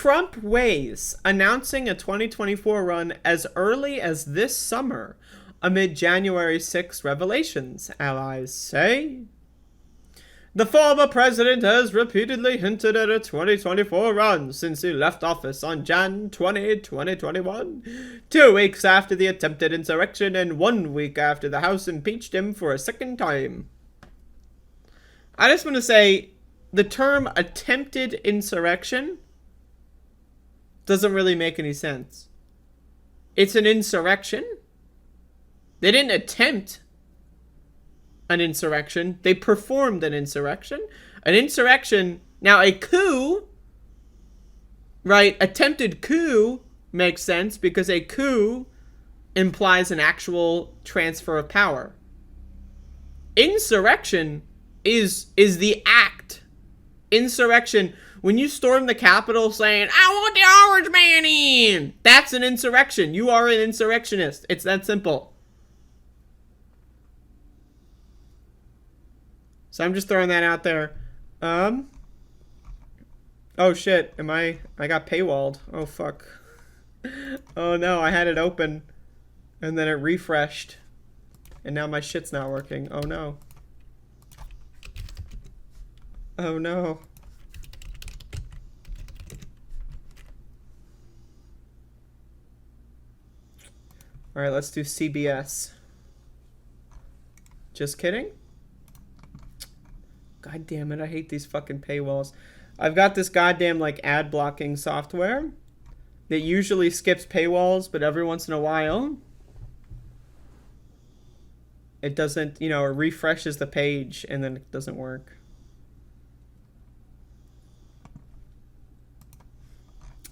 Trump weighs announcing a 2024 run as early as this summer amid January 6 revelations, allies say. The former president has repeatedly hinted at a 2024 run since he left office on Jan 20, 2021, 2 weeks after the attempted insurrection and 1 week after the House impeached him for a second time. I just want to say, the term attempted insurrection doesn't really make any sense. It's an insurrection. They didn't attempt an insurrection. They performed an insurrection. An insurrection, now a coup, right? Attempted coup makes sense because a coup implies an actual transfer of power. Insurrection is the act. Insurrection, when you storm the Capitol saying, I want the orange man in, that's an insurrection. You are an insurrectionist. It's that simple. So I'm just throwing that out there. Oh shit, I got paywalled. Oh fuck. Oh no, I had it open and then it refreshed and now my shit's not working. Oh no. Oh no. Alright, let's do CBS. Just kidding? God damn it, I hate these fucking paywalls. I've got this goddamn, like, ad blocking software that usually skips paywalls, but every once in a while, it doesn't, you know, it refreshes the page and then it doesn't work.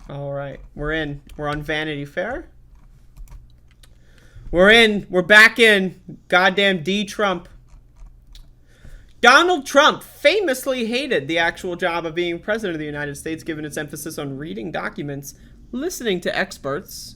Alright, we're in. We're on Vanity Fair. We're in. We're back in. Goddamn D. Trump. Donald Trump famously hated the actual job of being president of the United States, given its emphasis on reading documents, listening to experts,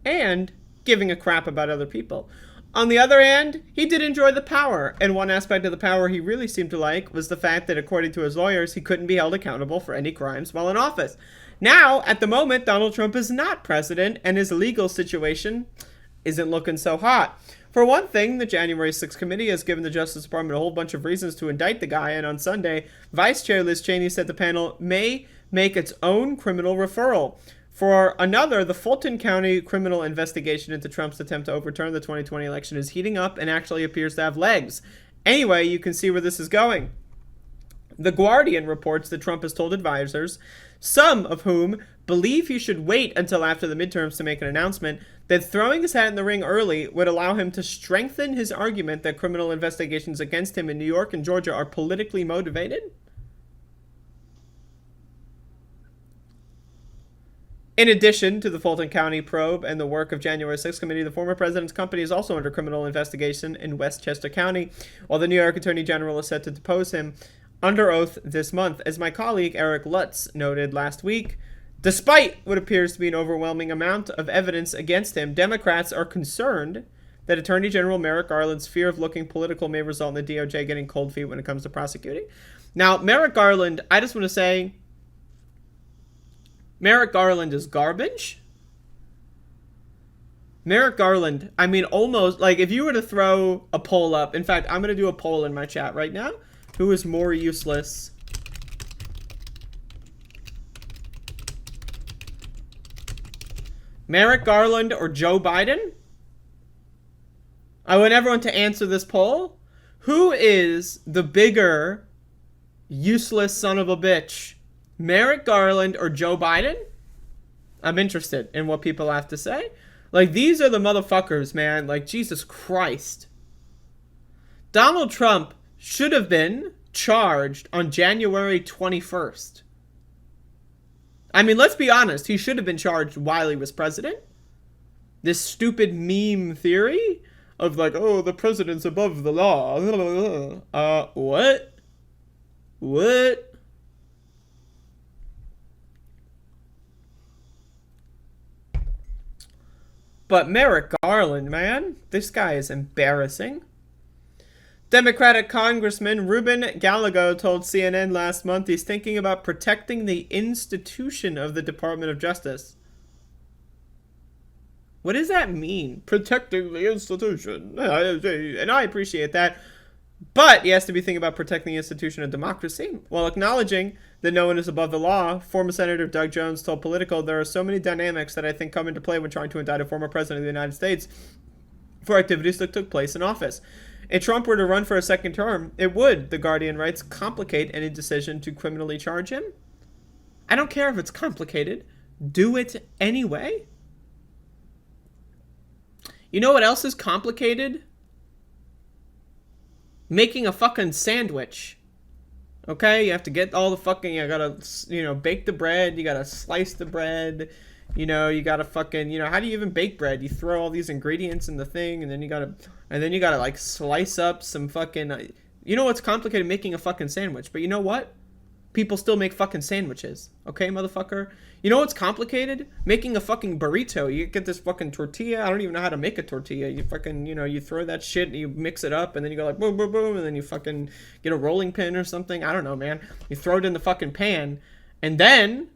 and giving a crap about other people. On the other hand, he did enjoy the power, and one aspect of the power he really seemed to like was the fact that, according to his lawyers, he couldn't be held accountable for any crimes while in office. Now, at the moment, Donald Trump is not president, and his legal situation isn't looking so hot. For one thing, the January 6th committee has given the Justice Department a whole bunch of reasons to indict the guy, and on Sunday, Vice Chair Liz Cheney said the panel may make its own criminal referral. For another, the Fulton County criminal investigation into Trump's attempt to overturn the 2020 election is heating up and actually appears to have legs. Anyway, you can see where this is going. The Guardian reports that Trump has told advisors, some of whom believe he should wait until after the midterms to make an announcement, that throwing his hat in the ring early would allow him to strengthen his argument that criminal investigations against him in New York and Georgia are politically motivated. In addition to the Fulton County probe and the work of January 6th committee, the former president's company is also under criminal investigation in Westchester County, while the New York Attorney General is set to depose him under oath this month. As my colleague Eric Lutz noted last week, despite what appears to be an overwhelming amount of evidence against him, Democrats are concerned that Attorney General Merrick Garland's fear of looking political may result in the DOJ getting cold feet when it comes to prosecuting. Now, Merrick Garland, I just want to say, Merrick Garland is garbage. Merrick Garland, I mean, almost, like, if you were to throw a poll up, in fact, I'm going to do a poll in my chat right now. Who is more useless? Merrick Garland or Joe Biden? I want everyone to answer this poll. Who is the bigger useless son of a bitch? Merrick Garland or Joe Biden? I'm interested in what people have to say. Like, these are the motherfuckers, man. Like, Jesus Christ. Donald Trump should have been charged on January 21st. I mean, let's be honest. He should have been charged while he was president. This stupid meme theory of like, oh, the president's above the law. What? What? But Merrick Garland, man, this guy is embarrassing. Democratic Congressman Ruben Gallego told CNN last month he's thinking about protecting the institution of the Department of Justice. What does that mean? Protecting the institution. And I appreciate that. But he has to be thinking about protecting the institution of democracy. While acknowledging that no one is above the law, former Senator Doug Jones told Politico, there are so many dynamics that I think come into play when trying to indict a former president of the United States for activities that took place in office. If Trump were to run for a second term, it would, The Guardian writes, complicate any decision to criminally charge him. I don't care if it's complicated. Do it anyway. You know what else is complicated? Making a fucking sandwich. Okay? You have to get all the fucking... You gotta, bake the bread. You gotta slice the bread. You gotta fucking... how do you even bake bread? You throw all these ingredients in the thing, and then you gotta, like, slice up some fucking... You know what's complicated? Making a fucking sandwich. But you know what? People still make fucking sandwiches. Okay, motherfucker? You know what's complicated? Making a fucking burrito. You get this fucking tortilla. I don't even know how to make a tortilla. You fucking, you throw that shit and you mix it up and then you go like boom, boom, boom. And then you fucking get a rolling pin or something. I don't know, man. You throw it in the fucking pan. And then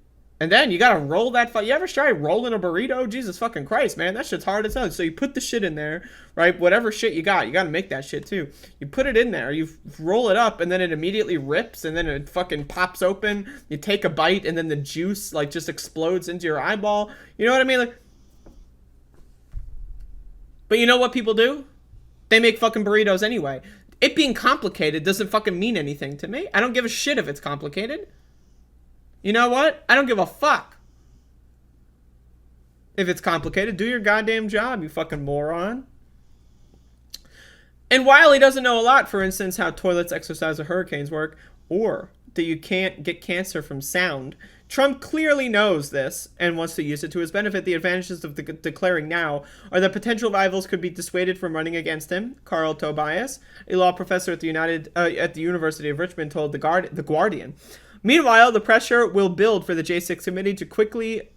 you gotta roll that. You ever try rolling a burrito? Jesus fucking Christ, man. That shit's hard as hell. So you put the shit in there, right? Whatever shit you gotta make that shit too. You put it in there, you roll it up, and then it immediately rips, and then it fucking pops open. You take a bite, and then the juice, like, just explodes into your eyeball. You know what I mean? Like, but you know what people do? They make fucking burritos anyway. It being complicated doesn't fucking mean anything to me. I don't give a shit if it's complicated. You know what? I don't give a fuck. If it's complicated, do your goddamn job, you fucking moron. And while he doesn't know a lot, for instance, how toilets, exercise, or hurricanes work, or that you can't get cancer from sound, Trump clearly knows this and wants to use it to his benefit. The advantages of declaring now are that potential rivals could be dissuaded from running against him. Carl Tobias, a law professor at the University of Richmond, told The Guardian. Meanwhile, the pressure will build for the J6 committee to quickly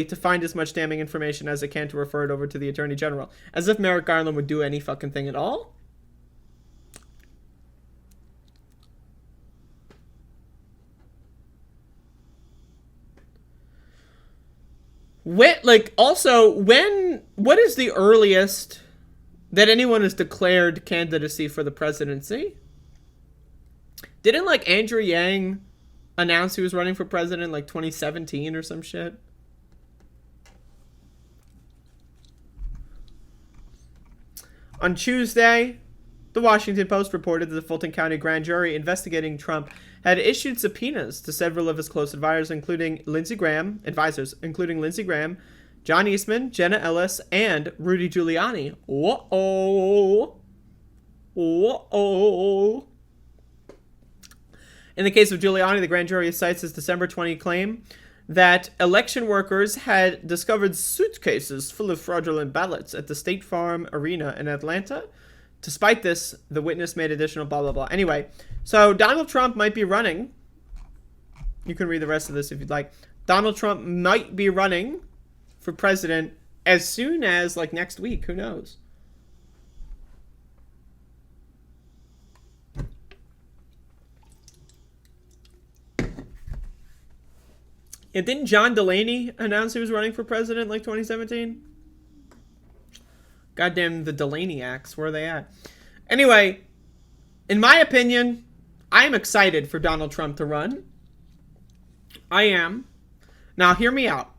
to find as much damning information as it can to refer it over to the Attorney General. As if Merrick Garland would do any fucking thing at all. What is the earliest that anyone has declared candidacy for the presidency? Didn't, like, Andrew Yang announce he was running for president in, like, 2017 or some shit? On Tuesday, the Washington Post reported that the Fulton County grand jury investigating Trump had issued subpoenas to several of his close advisors, including Lindsey Graham, John Eastman, Jenna Ellis, and Rudy Giuliani. Whoa. Whoa. In the case of Giuliani, the grand jury cites his December 20 claim that election workers had discovered suitcases full of fraudulent ballots at the State Farm Arena in Atlanta. Despite this, the witness made additional blah, blah, blah. Anyway, so Donald Trump might be running. You can read the rest of this if you'd like. Donald Trump might be running for president as soon as, like, next week. Who knows? And didn't John Delaney announce he was running for president like 2017? Goddamn the Delaney acts, where are they at? Anyway, in my opinion, I am excited for Donald Trump to run. I am. Now, hear me out,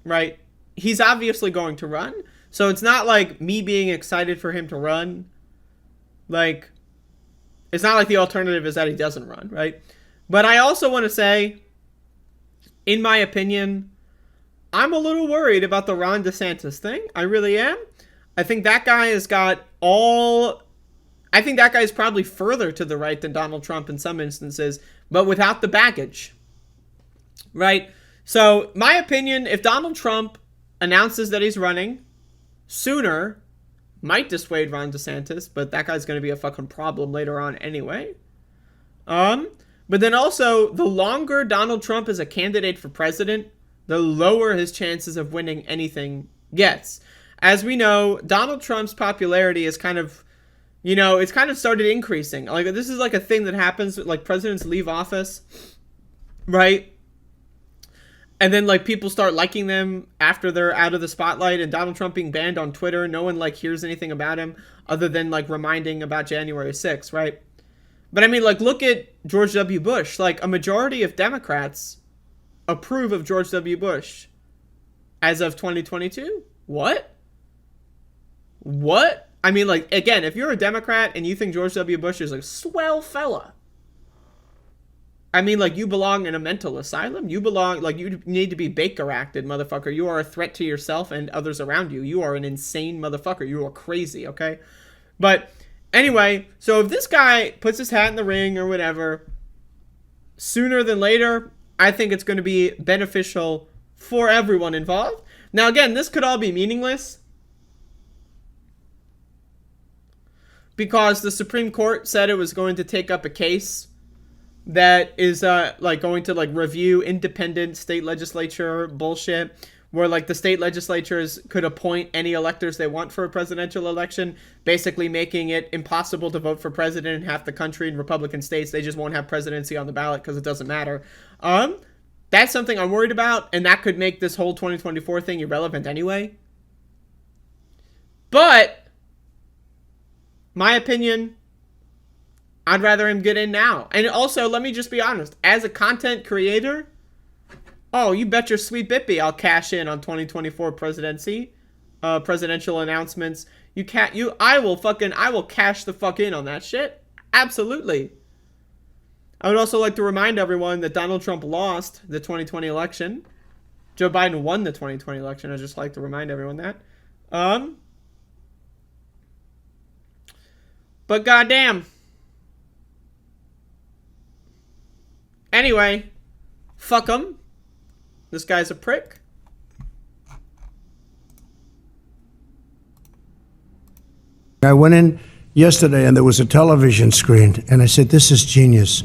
right? He's obviously going to run, so it's not like me being excited for him to run. Like, it's not like the alternative is that he doesn't run, right? But I also want to say, in my opinion, I'm a little worried about the Ron DeSantis thing. I really am. I think that guy has got all... I think that guy is probably further to the right than Donald Trump in some instances, but without the baggage. Right? So, my opinion, if Donald Trump announces that he's running sooner, might dissuade Ron DeSantis, but that guy's going to be a fucking problem later on anyway. But then also, the longer Donald Trump is a candidate for president, the lower his chances of winning anything gets. As we know, Donald Trump's popularity is kind of, You know, it's kind of started increasing. Like, this is like a thing that happens, like presidents leave office, right? And then like people start liking them after they're out of the spotlight, and Donald Trump being banned on Twitter, no one like hears anything about him other than like reminding about January 6th, right? But I mean, like, look at George W. Bush. Like, a majority of Democrats approve of George W. Bush as of 2022. What? I mean, like, again, if you're a Democrat and you think George W. Bush is a swell fella, I mean, like, you belong in a mental asylum. You belong, like, you need to be Baker acted, motherfucker. You are a threat to yourself and others around you. You are an insane motherfucker. You are crazy, okay? But anyway, so if this guy puts his hat in the ring or whatever, sooner than later, I think it's going to be beneficial for everyone involved. Now, again, this could all be meaningless because the Supreme Court said it was going to take up a case that is like going to like review independent state legislature bullshit, where like the state legislatures could appoint any electors they want for a presidential election, basically making it impossible to vote for president in half the country. In Republican states, they just won't have presidency on the ballot because it doesn't matter. That's something I'm worried about, and that could make this whole 2024 thing irrelevant anyway. But my opinion, I'd rather him get in now. And also, let me just be honest, as a content creator, oh, you bet your sweet bippy I'll cash in on 2024 presidential announcements. I will cash the fuck in on that shit. Absolutely. I would also like to remind everyone that Donald Trump lost the 2020 election. Joe Biden won the 2020 election. I'd just like to remind everyone that. But goddamn. Anyway, fuck him. This guy's a prick. I went in yesterday and there was a television screen and I said, this is genius.